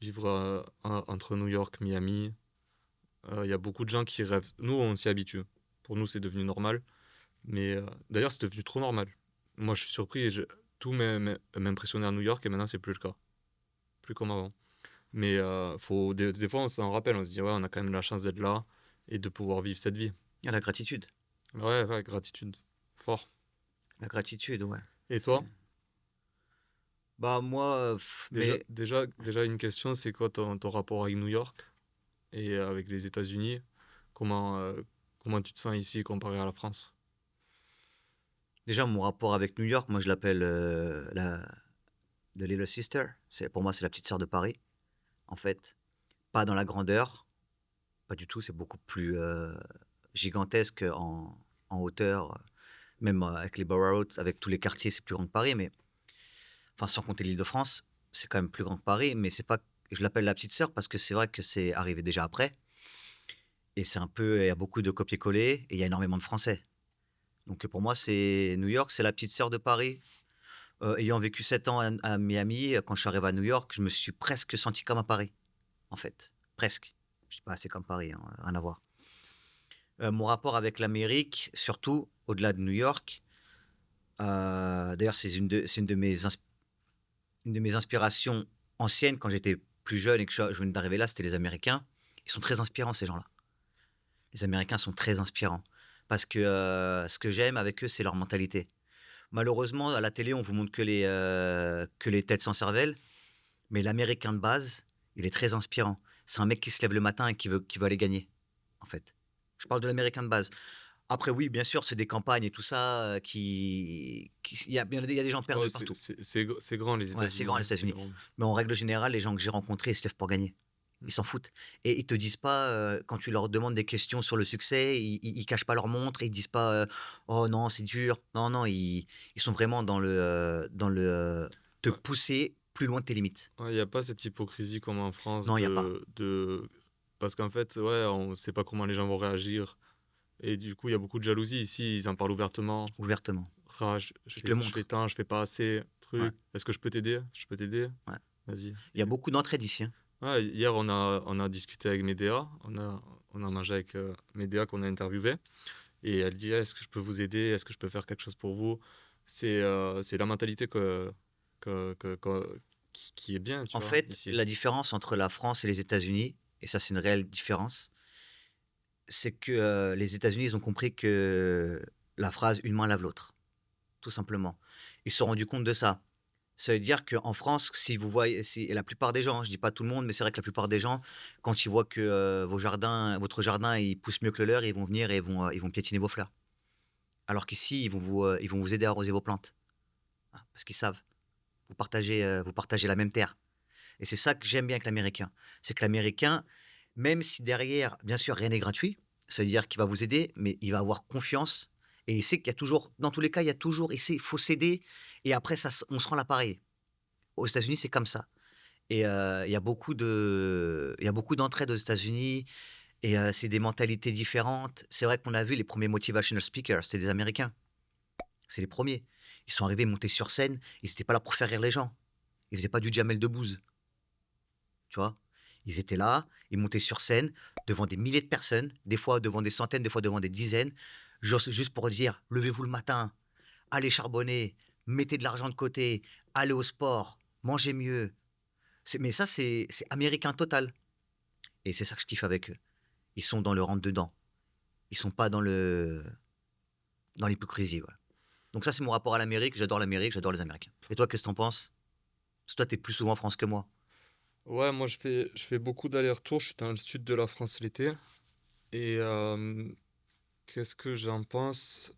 Vivre entre New York, Miami, il y a beaucoup de gens qui rêvent. Nous, on s'y habitue. Pour nous, c'est devenu normal. Mais d'ailleurs, c'est devenu trop normal. Moi, je suis surpris tout m'impressionnait à New York et maintenant, c'est plus le cas. Plus comme avant. Mais des fois, on s'en rappelle, on se dit, ouais, on a quand même la chance d'être là et de pouvoir vivre cette vie. Il y a la gratitude. Ouais, ouais, gratitude. Fort. La gratitude, ouais. Et C'est toi? Bah, moi, mais Déjà une question, c'est quoi ton rapport avec New York et avec les États-Unis? Comment, comment tu te sens ici comparé à la France? déjà mon rapport avec New York, moi je l'appelle, la The Little Sister. Pour moi, c'est la petite sœur de Paris, en fait. Pas dans la grandeur, pas du tout, c'est beaucoup plus, gigantesque en hauteur, même, avec les boroughs, avec tous les quartiers, c'est plus grand que Paris, mais enfin, sans compter l'Île-de-France, c'est quand même plus grand que Paris, mais c'est pas je l'appelle la petite sœur parce que c'est vrai que c'est arrivé déjà après et c'est un peu il y a beaucoup de copier-coller et il y a énormément de Français. Donc, pour moi, c'est New York, c'est la petite sœur de Paris. Ayant vécu 7 ans à Miami, quand je suis arrivé à New York, je me suis presque senti comme à Paris, en fait. Presque. Je suis pas assez comme Paris, hein, rien à voir. Mon rapport avec l'Amérique, surtout au-delà de New York, d'ailleurs, une de mes inspirations anciennes quand j'étais plus jeune et que je venais d'arriver là, c'était les Américains. Ils sont très inspirants, ces gens-là. Les Américains sont très inspirants. Parce que ce que j'aime avec eux, c'est leur mentalité. Malheureusement, à la télé, on vous montre que les têtes sans cervelle, mais l'Américain de base, il est très inspirant. C'est un mec qui se lève le matin et qui veut aller gagner, en fait. Je parle de l'Américain de base. Après, oui, bien sûr, c'est des campagnes et tout ça il y a des gens Oh, perdus partout. c'est grand les Ouais, c'est grand États-Unis, les hein, c'est États-Unis. grand. Mais en règle générale, les gens que j'ai rencontrés, ils se lèvent pour gagner. Mm. Ils s'en foutent. Et ils te disent pas, quand tu leur demandes des questions sur le succès, ils cachent pas leur montre, ils disent pas, oh non, c'est dur. Non, non, ils sont vraiment te Ouais, pousser plus loin de tes limites. il n'y a pas cette hypocrisie comme en France Non, il y a pas. parce qu'en fait, ouais, on sait pas comment les gens vont réagir. Et du coup, il y a beaucoup de jalousie ici, ils en parlent ouvertement. Ouvertement. Ah, Ils te le je fais montrent. tant, je fais pas assez, Ouais, truc. Est-ce que je peux t'aider? Je peux t'aider? ouais. Vas-y. Il y a beaucoup d'entraide ici, hein. Ouais, hier, on a discuté avec Médéa. On a mangé avec Médéa qu'on a interviewé. Et elle dit, est-ce que je peux vous aider? Est-ce que je peux faire quelque chose pour vous? C'est la mentalité qui est bien, tu En vois, fait, ici. la différence entre la France et les États-Unis, et ça c'est une réelle différence, c'est que les États-Unis, ils ont compris que la phrase une main lave l'autre, tout simplement. Ils se sont rendus compte de ça. Ça veut dire qu'en France, si vous voyez, et la plupart des gens, hein, je dis pas tout le monde, mais c'est vrai que la plupart des gens, quand ils voient que votre jardin, il pousse mieux que le leur, ils vont venir et ils vont piétiner vos fleurs. Alors qu'ici, ils vont vous aider à arroser vos plantes, hein, parce qu'ils savent. Vous partagez la même terre. Et c'est ça que j'aime bien avec l'Américain. C'est que l'Américain, même si derrière, bien sûr, rien n'est gratuit, Ça veut dire qu'il va vous aider, mais il va avoir confiance et il sait qu'il y a toujours dans tous les cas, il y a toujours il faut s'aider et après on se rend l'appareil. Aux États-Unis, c'est comme ça et il y a beaucoup d'entraide aux États-Unis et c'est des mentalités différentes. C'est vrai qu'on a vu les premiers motivational speakers, c'était des Américains. C'est les premiers. Ils sont arrivés, montés sur scène, ils étaient pas là pour faire rire les gens. Ils faisaient pas du Jamel Debbouze, tu vois? Ils étaient là, ils montaient sur scène devant des milliers de personnes, des fois devant des centaines, des fois devant des dizaines, juste pour dire: «Levez-vous le matin, allez charbonner, mettez de l'argent de côté, allez au sport, mangez mieux». Mais ça, c'est américain total et c'est ça que je kiffe avec eux. Ils sont dans le rentre dedans. Ils sont pas dans l'hypocrisie, ouais. Donc ça, c'est mon rapport à l'Amérique, j'adore les Américains. Et toi, qu'est-ce que tu penses? Parce que toi, tu es plus souvent en France que moi. Ouais, moi je fais beaucoup d'allers-retours. Je suis dans le sud de la France l'été. Et qu'est-ce que j'en pense?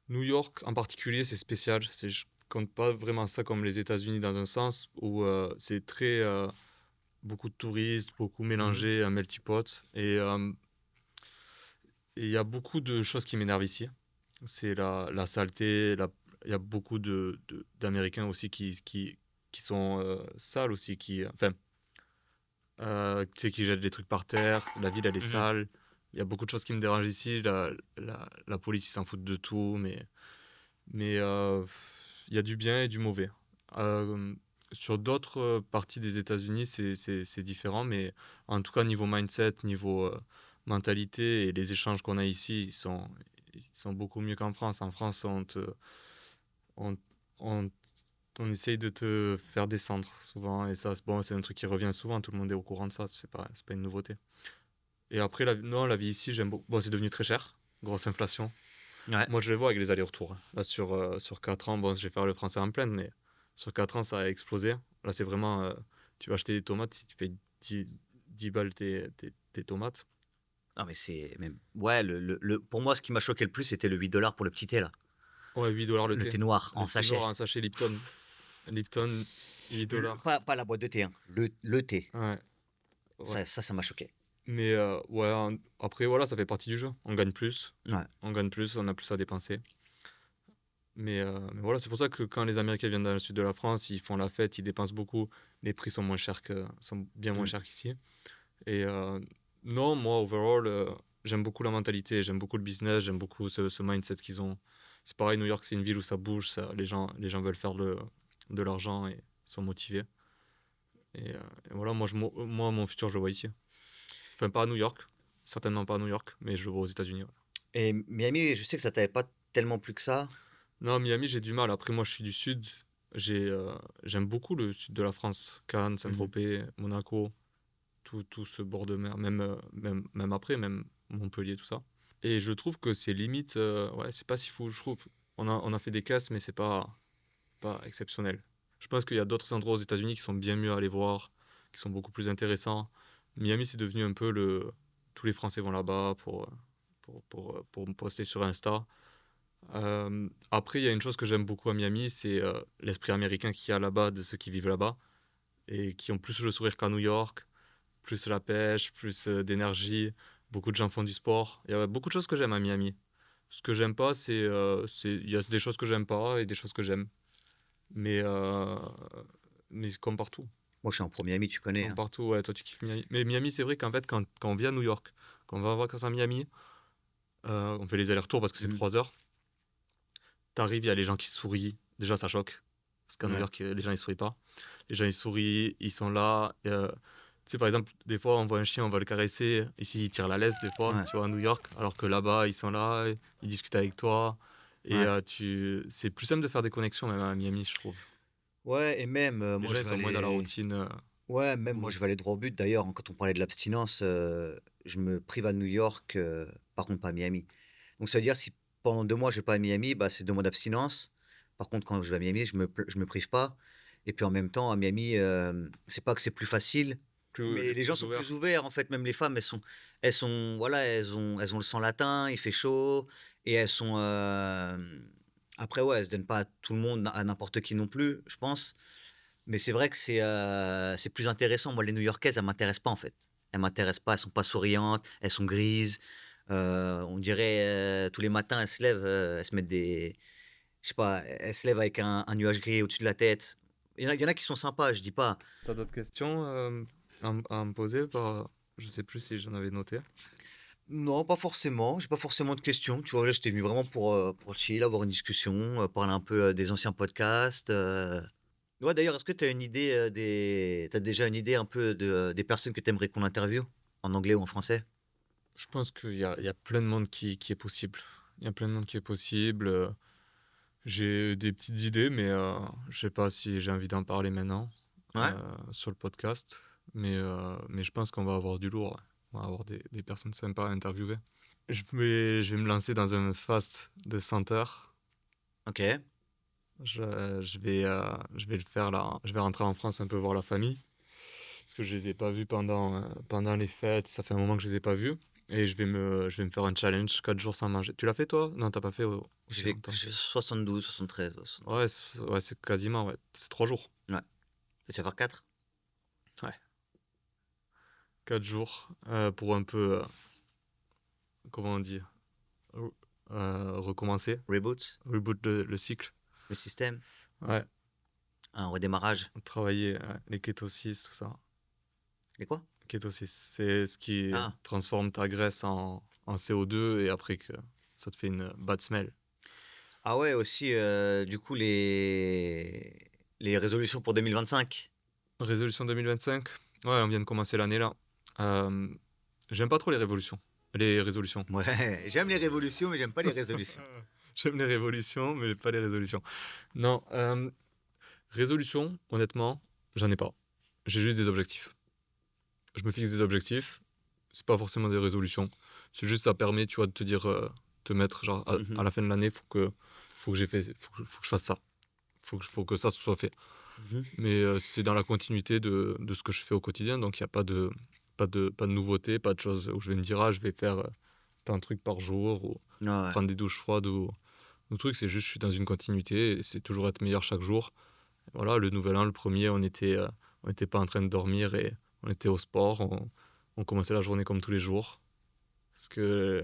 New York en particulier, c'est spécial. Je compte pas vraiment ça comme les États-Unis dans un sens où c'est très beaucoup de touristes, beaucoup Mmh. mélangé, un melting pot. Et il y a beaucoup de choses qui m'énervent ici. C'est la saleté, il y a beaucoup d'Américains aussi qui sont sales aussi, tu sais, qui jettent des trucs par terre, la ville elle est Mmh. sale. Il y a beaucoup de choses qui me dérangent ici. La police ils s'en foutent de tout, mais il y a du bien et du mauvais. Euh, sur d'autres parties des États-Unis, c'est différent, mais en tout cas, niveau mindset, niveau mentalité et les échanges qu'on a ici, ils sont beaucoup mieux qu'en France. En France, on, on, on essaye de te faire descendre souvent, et ça, bon, c'est un truc qui revient souvent, tout le monde est au courant de ça, c'est pas une nouveauté. Et après, non, la vie ici, j'aime beaucoup. Bon, c'est devenu très cher, grosse inflation. Ouais. Moi, je les vois avec les allers-retours, hein. Là, sur 4 ans, bon, je vais faire le français en pleine, mais sur 4 ans, ça a explosé. Là, c'est vraiment. Tu vas acheter des tomates, si tu payes 10 balles tes tomates. Non, mais c'est même ouais, pour moi, ce qui m'a choqué le plus, c'était le 8 $ pour le petit thé, là. Ouais, 8 $ le Le thé. thé noir Le en thé sachet. noir, un sachet Lipton. Lipton, 8 dollars. Pas la boîte de thé, hein. Le thé. Ouais, ouais. Ça m'a choqué. Mais ouais, après, voilà, ça fait partie du jeu. On gagne plus. Ouais. On gagne plus, on a plus à dépenser. Mais voilà, c'est pour ça que quand les Américains viennent dans le sud de la France, ils font la fête, ils dépensent beaucoup. Les prix sont bien moins Mmh. chers qu'ici. Et non, moi, overall, j'aime beaucoup la mentalité, j'aime beaucoup le business, j'aime beaucoup ce mindset qu'ils ont. C'est pareil, New York, c'est une ville où ça bouge, les gens veulent faire de l'argent et sont motivés. Et voilà, moi, mon futur, je le vois ici. Enfin, pas à New York, certainement pas à New York, mais je le vois aux États-Unis. Ouais. Et Miami, je sais que ça t'avait pas tellement plu que ça. Non, Miami, j'ai du mal. Après, moi, je suis du sud. J'aime beaucoup le sud de la France. Cannes, Mmh. Saint-Tropez, Monaco, tout ce bord de mer, même après, même Montpellier, tout ça. Et je trouve que c'est limite, ouais, c'est pas si fou, je trouve. On a fait des classes, mais c'est pas exceptionnel. Je pense qu'il y a d'autres endroits aux États-Unis qui sont bien mieux à aller voir, qui sont beaucoup plus intéressants. Miami, c'est devenu un peu le. Tous les Français vont là-bas pour me poster sur Insta. Après, il y a une chose que j'aime beaucoup à Miami, c'est l'esprit américain qu'il y a là-bas, de ceux qui vivent là-bas, et qui ont plus le sourire qu'à New York, plus la pêche, plus d'énergie. Beaucoup de gens font du sport. Il y a beaucoup de choses que j'aime à Miami. Ce que j'aime pas, il y a des choses que j'aime pas et des choses que j'aime. Mais c'est comme partout. Moi, je suis en pro Miami, tu connais, Comme hein. partout, ouais, toi tu kiffes Miami. Mais Miami, c'est vrai qu'en fait, quand on vient à New York, quand on va en vacances à Miami, on fait les allers-retours parce que c'est Mmh. 3 heures. T'arrives, il y a les gens qui sourient. Déjà, ça choque. Parce qu'à New Ouais. York, les gens, ils sourient pas. Les gens, ils sourient, ils sont là. Tu sais, par exemple, des fois, on voit un chien, on va le caresser. Ici, ils tirent la laisse, des fois, Ouais. tu vois, à New York. Alors que là-bas, ils sont là, ils discutent avec toi. Et Ouais. c'est plus simple de faire des connexions, même à Miami, je trouve. Ouais et même, Les moi, gens, je ils vais sont moins dans la aller routine. ouais, même moi, Où... je vais aller droit au but. D'ailleurs, hein, quand on parlait de l'abstinence, je me prive à New York, par contre pas à Miami. Donc ça veut dire si pendant 2 mois je vais pas à Miami, bah, c'est 2 mois d'abstinence. Par contre, quand je vais à Miami, je me prive pas et puis en même temps à Miami, c'est pas que c'est plus facile, mais les gens plus sont plus ouvert. ouverts en fait, même les femmes, elles sont voilà, elles ont le sang latin, il fait chaud et elles sont, après ouais, elles se donnent pas à tout le monde, à n'importe qui non plus, je pense. Mais c'est vrai que c'est plus intéressant. Moi, les New-Yorkaises, elles m'intéressent pas, en fait. elles m'intéressent pas, elles sont pas souriantes, elles sont grises. On dirait, tous les matins, elles se lèvent, elles se mettent des je sais pas, elles se lèvent avec un nuage gris au-dessus de la tête. Il y en a qui sont sympas, je dis pas. T'as d'autres questions à me poser je sais plus si j'en avais noté. Non, pas forcément, j'ai pas forcément de questions, tu vois? Là, j'étais venu vraiment pour chill, avoir une discussion, parler un peu, des anciens podcasts. Ouais, d'ailleurs, est-ce que tu as une idée, tu déjà une idée un peu des personnes que tu aimerais qu'on interviewe? En anglais ou en français? Je pense qu'il y a plein de monde qui est possible. Il y a plein de monde qui est possible. J'ai des petites idées, mais je sais pas si j'ai envie d'en parler maintenant Ouais? sur le podcast. Mais je pense qu'on va avoir du lourd. Ouais. On va avoir des personnes sympas à interviewer. Je vais me lancer dans un fast de 100 heures. OK. Je vais le faire là. Je vais rentrer en France un peu voir la famille. Parce que je les ai pas vus pendant les fêtes. Ça fait un moment que je les ai pas vus. Et je vais me faire un challenge 4 jours sans manger. Tu l'as fait toi? Non, t'as pas fait aussi longtemps. Je fais 72, 73, ouais, 72. Ouais, ouais, c'est quasiment, ouais. C'est 3 jours. Ouais. Tu vas faire 4? Ouais. 4 jours pour un peu, comment on dit, recommencer, Reboot? reboot le cycle. Le système? Ouais, Un redémarrage? travailler les kétosis, tout ça. Les quoi? Kétosis, c'est ce qui Ah! transforme ta graisse en CO2 et après que ça te fait une bad smell. Ah ouais, aussi, du coup, les résolutions pour 2025? Résolution 2025. Ouais, on vient de commencer l'année là. Euh, J'aime pas trop les résolutions. Ouais, j'aime les révolutions, mais j'aime pas les résolutions. J'aime les révolutions, mais pas les résolutions. Non, résolution, honnêtement, j'en ai pas. J'ai juste des objectifs. Je me fixe des objectifs. C'est pas forcément des résolutions. C'est juste ça permet, tu vois, de te dire, te mettre genre à la fin de l'année, faut que j'ai fait, faut que je fasse ça. Faut que ça soit fait. Mmh. Mais c'est dans la continuité de ce que je fais au quotidien, donc il y a pas de nouveauté, pas de choses où je vais me dire je vais faire tant de trucs par jour ou Ouais, ouais. prendre des douches froides ou truc. C'est juste je suis dans une continuité et c'est toujours être meilleur chaque jour. Voilà, le nouvel an, le premier, on était pas en train de dormir et on était au sport. On commençait la journée comme tous les jours. Parce que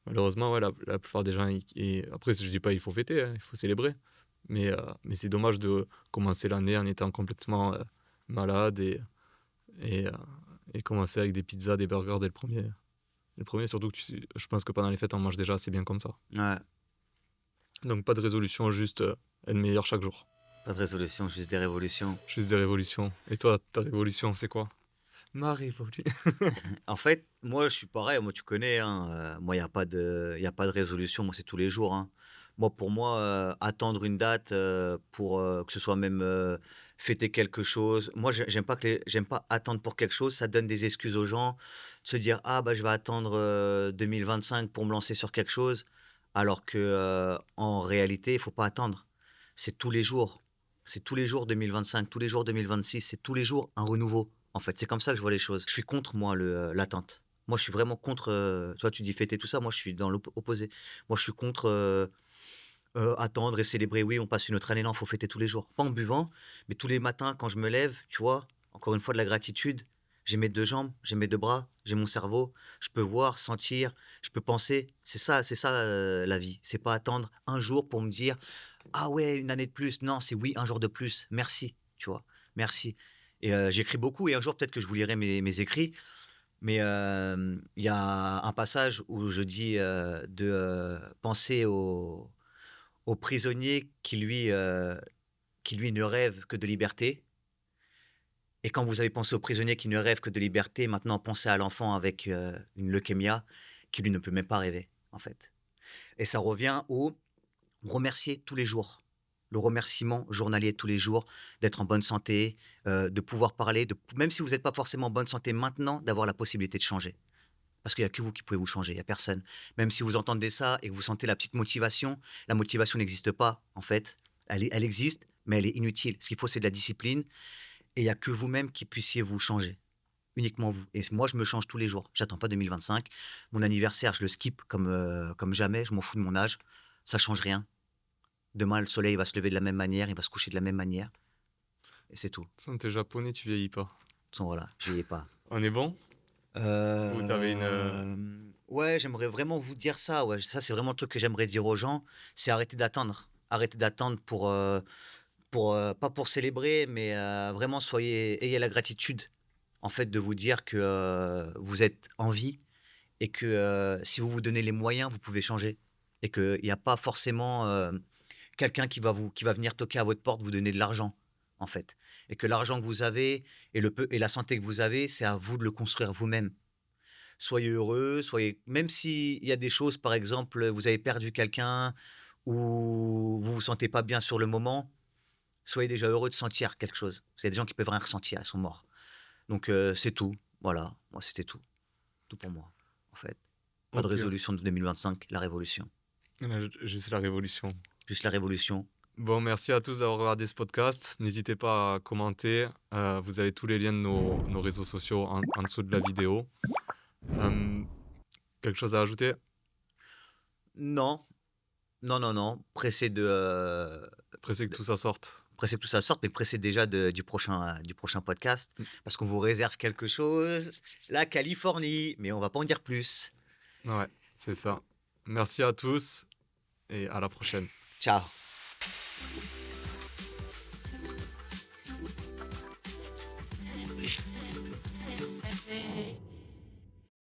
malheureusement, ouais, la plupart des gens. Après, je dis pas il faut fêter, hein, il faut célébrer. Mais c'est dommage de commencer l'année en étant complètement malade et, euh, et commencer avec des pizzas, des burgers dès le premier. Le premier, surtout que je pense que pendant les fêtes, on mange déjà assez bien comme ça. Ouais, Donc pas de résolution, juste être meilleur chaque jour. pas de résolution, juste des révolutions. Juste des révolutions. Et toi, ta révolution, c'est quoi? Ma révolution. En fait, moi, je suis pareil, moi, tu connais, hein, moi, il y a pas de résolution, moi, c'est tous les jours, hein. Moi, pour moi, attendre une date, pour, que ce soit même, fêter quelque chose, moi, j'aime pas attendre pour quelque chose, ça donne des excuses aux gens, de se dire: «Ah bah, je vais attendre, 2025 pour me lancer sur quelque chose», alors que, en réalité, il faut pas attendre. C'est tous les jours. C'est tous les jours 2025, tous les jours 2026, c'est tous les jours un renouveau. En fait, c'est comme ça que je vois les choses. Je suis contre, moi, l'attente. Moi, je suis vraiment contre, tu vois, tu dis fêter tout ça, moi, je suis dans l'opposé. Moi, je suis contre, attendre et célébrer. Oui, on passe une autre année. Non, faut fêter tous les jours. Pas en buvant, mais tous les matins quand je me lève, tu vois, encore une fois de la gratitude. J'ai mes 2 jambes, j'ai mes 2 bras, j'ai mon cerveau. Je peux voir, sentir, je peux penser. C'est ça, la vie. C'est pas attendre un jour pour me dire: «Ah ouais, une année de plus». Non, c'est: «Oui, un jour de plus. Merci», tu vois? «Merci». Et j'écris beaucoup et un jour peut-être que je vous lirai mes écrits, mais il y a un passage où je dis, de, penser au prisonnier qui lui ne rêve que de liberté. Et quand vous avez pensé au prisonnier qui ne rêve que de liberté, maintenant pensez à l'enfant avec, une leukémie qui lui ne peut même pas rêver, en fait. Et ça revient au remercier tous les jours. Le remerciement journalier tous les jours, d'être en bonne santé, de pouvoir parler, même si vous n'êtes pas forcément en bonne santé maintenant, d'avoir la possibilité de changer. Parce qu'il n'y a que vous qui pouvez vous changer, il n'y a personne. Même si vous entendez ça et que vous sentez la petite motivation, la motivation n'existe pas, en fait. Elle existe, mais elle est inutile. Ce qu'il faut, c'est de la discipline. Et il n'y a que vous-même qui puissiez vous changer. Uniquement vous. Et moi, je me change tous les jours. J'attends pas 2025. Mon anniversaire, je le skip comme jamais. Je m'en fous de mon âge. Ça change rien. Demain, le soleil va se lever de la même manière, il va se coucher de la même manière. Et c'est tout. De toute Sans t'es japonais, tu vieillis pas. façon, voilà, je vieillis pas. On est bon? Ou tu avais une. Ouais, j'aimerais vraiment vous dire ça, ouais. Ça, c'est vraiment le truc que j'aimerais dire aux gens, c'est arrêter d'attendre. Arrêtez d'attendre pas pour célébrer, mais vraiment ayez la gratitude, en fait, de vous dire que, vous êtes en vie et que, si vous vous donnez les moyens, vous pouvez changer et qu'il y a pas forcément, quelqu'un qui va venir toquer à votre porte, vous donner de l'argent, en fait, et que l'argent que vous avez et la santé que vous avez, c'est à vous de le construire vous-même. Soyez heureux, soyez même s'il y a des choses, par exemple, vous avez perdu quelqu'un ou vous vous sentez pas bien sur le moment, soyez déjà heureux de sentir quelque chose. Parce qu'il y a des gens qui peuvent rien ressentir, ils sont morts. Donc c'est tout. Voilà, moi c'était tout. Tout pour moi, en fait. Pas de Ok, résolution de 2025, la révolution. juste la révolution. Juste la révolution. Bon, merci à tous d'avoir regardé ce podcast. N'hésitez pas à commenter. Vous avez tous les liens de nos réseaux sociaux en dessous de la vidéo. Euh, Quelque chose à ajouter? Non, non, non, non. Pressé que De- tout ça sorte. pressé que tout ça sorte, mais pressé déjà du prochain podcast, parce qu'on vous réserve quelque chose. La Californie, mais on va pas en dire plus. Ouais, c'est ça. Merci à tous et à la prochaine. Ciao.